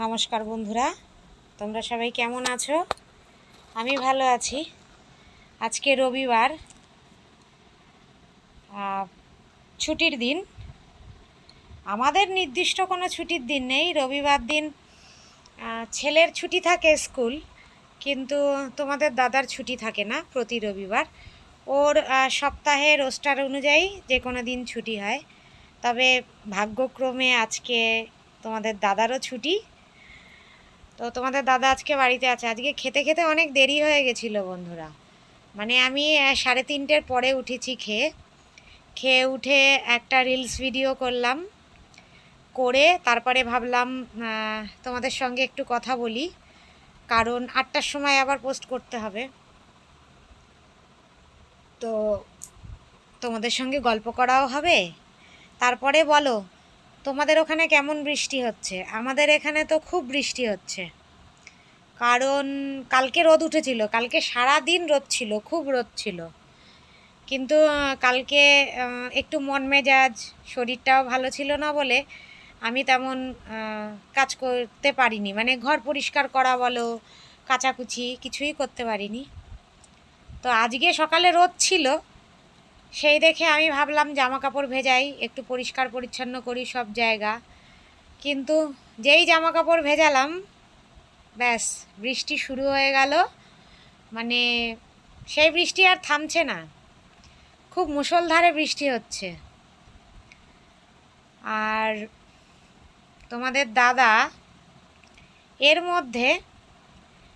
নমস্কার বন্ধুরা, তোমরা সবাই কেমন আছো? আমি ভালো আছি। আজকে রবিবার, ছুটির দিন। আমাদের নির্দিষ্ট কোনো ছুটির দিন নেই। রবিবার দিন ছেলের ছুটি থাকে স্কুল, কিন্তু তোমাদের দাদার ছুটি থাকে না প্রতি রবিবার। ওর সপ্তাহে রোস্টার অনুযায়ী যে কোনো দিন ছুটি হয়। তবে ভাগ্যক্রমে আজকে তোমাদের দাদারও ছুটি। তো তোমাদের দাদা আজকে বাড়িতে আছে। আজকে খেতে খেতে অনেক দেরি হয়ে গেছিলো বন্ধুরা। মানে আমি 3:30-র পরে উঠেছি। খেয়ে উঠে একটা রিলস ভিডিও করলাম, করে তারপরে ভাবলাম তোমাদের সঙ্গে একটু কথা বলি, কারণ 8টার সময় আবার পোস্ট করতে হবে। তো তোমাদের সঙ্গে গল্প করাও হবে। তারপরে বলো, তোমাদের ওখানে কেমন বৃষ্টি হচ্ছে? আমাদের এখানে তো খুব বৃষ্টি হচ্ছে। কারণ কালকে রোদ উঠেছিল, কালকে সারা দিন রোদ ছিল, খুব রোদ ছিল। কিন্তু কালকে একটু মন মেজাজ, শরীরটাও ভালো ছিল না বলে আমি তেমন কাজ করতে পারিনি। মানে ঘর পরিষ্কার করা বলো, কাচাকুচি কিছুই করতে পারিনি। তো আজকে সকালে রোদ ছিল, সেই দেখে আমি ভাবলাম জামা কাপড় ভেজাই, একটু পরিষ্কার পরিচ্ছন্ন করি সব জায়গা। কিন্তু যেই জামা কাপড় ভেজালাম, ব্যাস বৃষ্টি শুরু হয়ে গেল। মানে সেই বৃষ্টি আর থামছে না, খুব মুষলধারে বৃষ্টি হচ্ছে। আর তোমাদের দাদা এর মধ্যে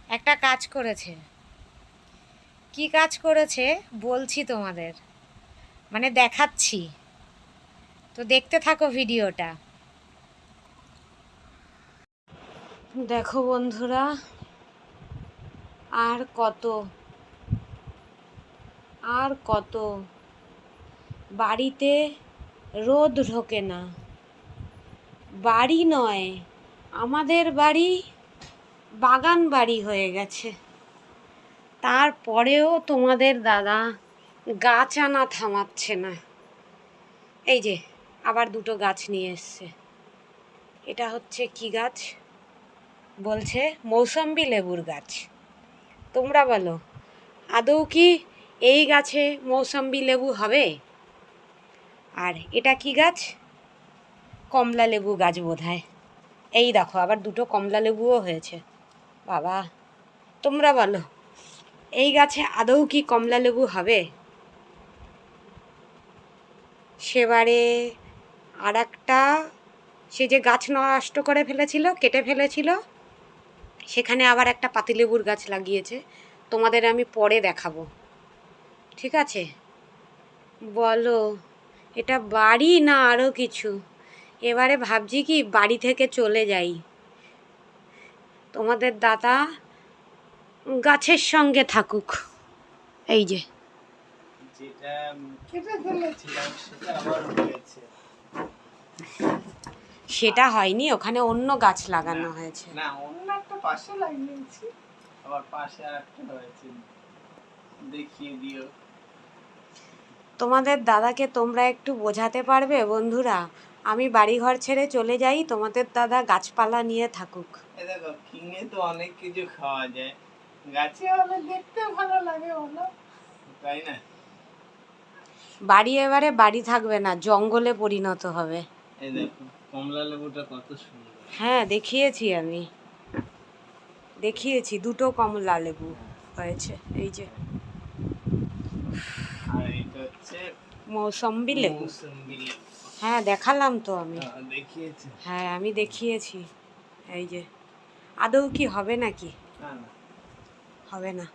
একটা কাজ করেছে। কি কাজ করেছে বলছি তোমাদের, মানে দেখাচ্ছি। তো দেখতে থাকো ভিডিওটা। দেখো বন্ধুরা, আর কত বাড়িতে রোদ ঢোকে না। বাড়ি নয়, আমাদের বাড়ি বাগান বাড়ি হয়ে গেছে। তারপরেও তোমাদের দাদা গাছ আনা থামাচ্ছে না। এই যে আবার দুটো গাছ নিয়ে এসছে। এটা হচ্ছে কি গাছ? বলছে মৌসম্বি লেবুর গাছ। তোমরা বলো, আদৌ কি এই গাছে মৌসম্বি লেবু হবে? আর এটা কি গাছ? কমলা লেবু গাছ বোধহয়। এই দেখো আবার দুটো কমলা লেবুও হয়েছে। বাবা, তোমরা বলো, এই গাছে আদৌ কি কমলা লেবু হবে? সেবারে আর একটা, সে যে গাছ নষ্ট করে ফেলেছিল, কেটে ফেলেছিল, সেখানে আবার একটা পাতিলেবুর গাছ লাগিয়েছে। তোমাদের আমি পরে দেখাবো, ঠিক আছে? বলো, এটা বাড়ি না আরও কিছু? এবারে ভাবছি কি বাড়ি থেকে চলে যাই। তোমাদের দাদা গাছের সঙ্গে থাকুক। এই যে সেটা হয়নি, ওখানে অন্য গাছ লাগানো হয়েছে। না, অন্য একটা পাশে লাগিয়েছি, আবার পাশে আরেকটা হয়েছে। দেখিয়ে দিও। তোমাদের দাদাকে তোমরা একটু বোঝাতে পারবে বন্ধুরা? আমি বাড়িঘর ছেড়ে চলে যাই, তোমাদের দাদা গাছপালা নিয়ে থাকুক। এই দেখো, কিনে তো অনেক কিছু খাওয়া যায়, গাছে হলে দেখতে ভালো লাগে, বলো, তাই না? বাড়ি এবারে বাড়ি থাকবে না, জঙ্গলে পরিণত হবে। এই দেখো কমলা লেবুটা কত সুন্দর। হ্যাঁ, দেখিয়েছি দুটো কমলা লেবু হয়েছে। এই যে, আর এটা হচ্ছে মৌসম্বি লেবু। হ্যাঁ, দেখালাম তো আমি। দেখিয়েছি। হ্যাঁ, আমি দেখিয়েছি। এই যে, আদৌ কি হবে নাকি? না, হবে না।